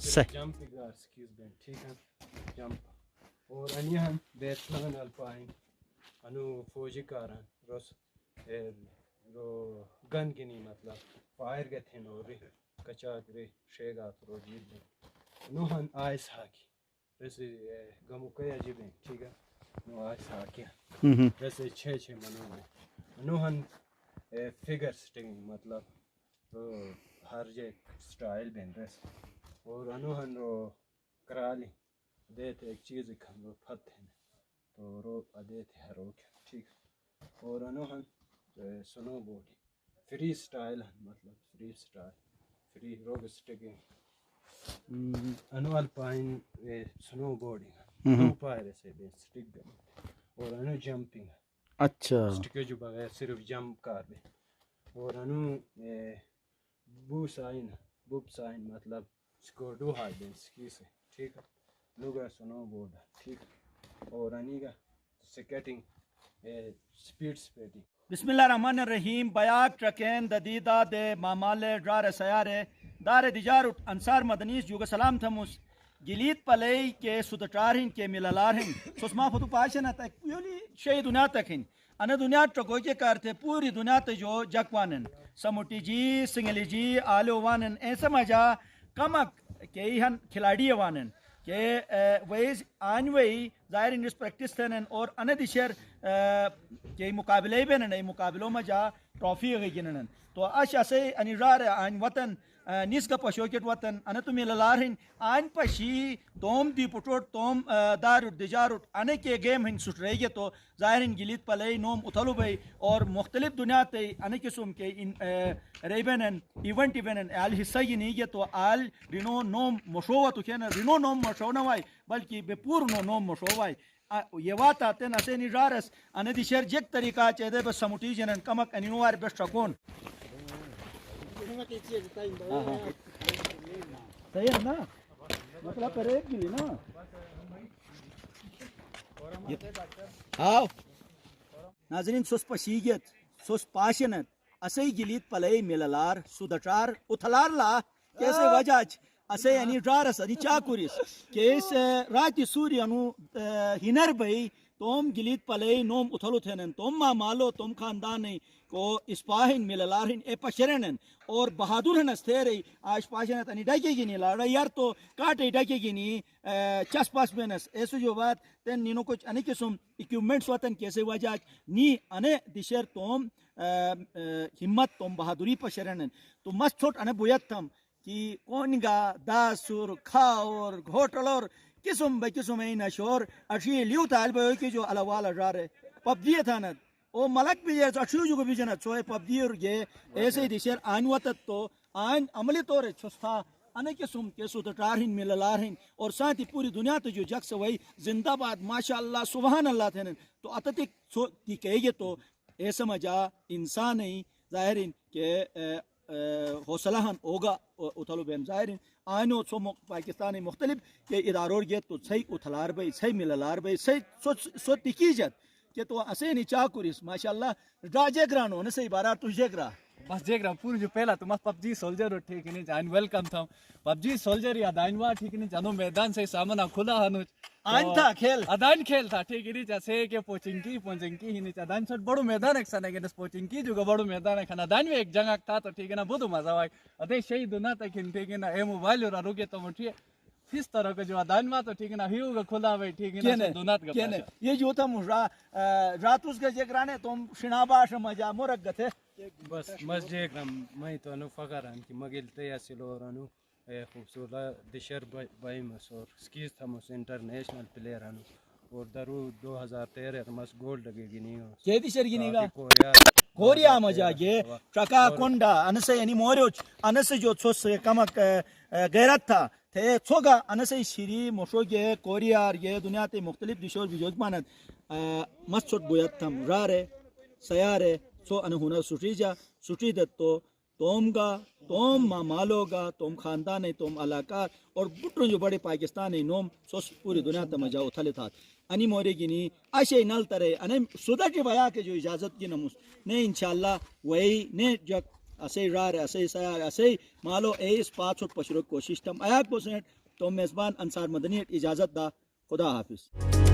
Jumping سکیز بین ٹھیک ہے jump اور انیہن بیتلان الپائن انو فوجی کاران روس رو گن گنی مطلب فائر گتھن اور کچاک رے شیگات رو جیت بین نوہن آئس ہاکی ویسے گمو کئی عجیب ہیں ٹھیک ہے نو آئس ہاکی ویسے چھ منو میں نوہن فگر سٹنگ مطلب تو ہر جے سٹائل بین رس اور انوہن رو کرالی دیتے ایک چیز کھن رو پھت ہیں تو رو دیتے ہے روک ٹھیک اور انوہن سنو بورڈ فری سٹائل مطلب فری روگ سٹنگ انو الپائن سنو بورڈنگ دو پائر سے بے سٹک بین اور انو جمپنگ اچھا سٹکے جو بغیر صرف جمپ کر بے اور انو بوب سائن مطلب سکوڈو ہائی بین سکی سے ٹھیک ہے لوگا سنو بورڈ ٹھیک اور انی گا سکیٹنگ سپیڈ سپیٹنگ بسم اللہ الرحمن الرحیم بیاک ٹرکین ددیدہ دے مامالے ڈرار سیارے دار دیجار انصار مدنیس جوگ سلام تھموس گلیت پلئی کے سدٹارہن کے ملالارہن سوسما فتو پاشن تک پولی شئی دنیا تکن انا دنیا ٹرکو کے کارتے پوری دنیا تے جو جکوانن سموٹی جی سنگلی جی آلو وانن ایسا مجا کمک کے ہن کھلاڑی وانن کہ ویز آنوئی ظاہر انگلش پریکٹس تھنن اور اندیشر کہ مقابلے بینن ای مقابلوں میں جا ٹرافی گنن تو اش اسے ان رار ان وطن نیس کا پشوکٹ وطن ان تو ملالارہن ان پشی توم دی پٹوٹ توم دار دجاروٹ ان کے گیم ہن سٹ رہی تو ظاہر ان گلیت پلے نوم اتھلو بھئی اور مختلف دنیا تے ان قسم کے ریبنن ایونٹ بینن ال حصہ نہیں تو آل رینو نوم مشو تو کہنا رینو نوم مشو نہ وای بلکہ بے پور نوم مشو وای یہ وات آتے نہ سے نجارس ان دی شر جک طریقہ چے بس سمٹی جنن کمک انوار بیسٹ کون صحیح ہے نا مطلب کرے گلی نا ہاو ناظرین سوس پشیگت سوس پاشنت اسے گلیت پلے ملالار سودٹار اتھلار لا کیسے وجہ اسے یعنی ڈارس انی چاکوریس کیس راتی سوری انو ہنر بھئی توم گلیت پلے نوم اتھلو تھنن توم ما مالو توم خاندان کو اسپاہن ملالارہن اے پشرنن اور بہادر ہن استھیرے آج پاشنت انی ڈاکے گینی لاڑا یار تو کاٹے ڈاکے گینی چس پاس بینس ایسو جو بات تین نینو کچھ انی قسم اکوپمنٹس وطن کیسے وجہ نی انے دشر توم ہمت توم بہادری پشرنن تو مس چھوٹ انے بویت تھم کہ کونگا داسور کھاور گھوٹلور قسم بے قسم این اشور اشی لیو تال بے کہ جو الوالا جارے پبجی تھانت او ملک بھی ہے اشو جو بھی جنت سوے پبجی اور یہ ایسے دشر آن وطت تو آن عملی طور چھستا انے قسم کے سودٹارہن ملالارہن اور ساتھ ہی پوری دنیا تو جو جگ سے وہی زندہ باد ماشاءاللہ سبحان اللہ تھنن تو اتتک سو کی کہے گے تو ایسا مجا انسان ہی ظاہرین کہ حوصلہ ہن ہوگا اتھلو بین ظاہرین آئینو سو پاکستانی مختلف کے اداروں گے تو صحیح اتھلار بھئی صحیح ملالار بھئی صحیح سو تکیجت کہ تو اسے نہیں چاکوریس ماشاءاللہ ڈا جگرانو نہ صحیح بارا تو جگرا بس دیکھ رہا پوری جو پہلا تو مس پبجی سولجر ٹھیک نہیں جان ویلکم تھا پبجی سولجر یا دائنوا ٹھیک نہیں جانو میدان سے سامنا کھلا ہنو آئین تھا کھیل ادائن کھیل تھا ٹھیک نہیں جیسے کہ پوچنکی ہی نہیں ادائن سٹ بڑو میدان ایک سنے گنس پوچنکی جو بڑو میدان ہے کھانا دائن میں ایک جگہ تھا تو ٹھیک ہے نا بہت مزہ آئی ادے شہید نہ تک ٹھیک ہے نا اے موبائل اور روکے تو مٹھیے اس طرح کا جو ادائن ما تو ٹھیک ہے نا ہیو کا کھلا ہوئے ٹھیک ہے نا دونات کا یہ جو تھا راتوس کا جگرانے تم شناباش مجا مرگت ہے بس مس جیگرام میں تو انو فخر ہن کہ مگل تیاسلو اور انو خوبصورت دشر بائی مس اور سکیز تھمس انٹرنیشنل پلیئر ہن اور درو 2013 مس گولڈ لگے گی نہیں یہ دشر گی نہیں کوریا مجا یہ ٹرکا کونڈا انسے یعنی موروچ انسے جو چھوس کمک غیرت تھا تھے چھوگا انسے شری مشوگے کوریا یہ دنیا تے مختلف دشور بھی جوجمانت مس چھوٹ بویت تھم رارے سیارے سو ان ہنر سٹریجا سٹری دت تو توم گا توم ما مالو گا توم خاندان توم علاقہ اور بٹروں جو بڑے پاکستان نوم سوس پوری دنیا تمجا اتھلے تھا انی مورے گینی اشے نل ترے ان سودا کے بیا کے جو اجازت کی نمس نے انشاءاللہ وہی نے جگ اسے رار اسے سیار اسے مالو ایس 500 پشرو کوشش تم ایک پرسنٹ تو میزبان انصار مدنی اجازت دا خدا حافظ.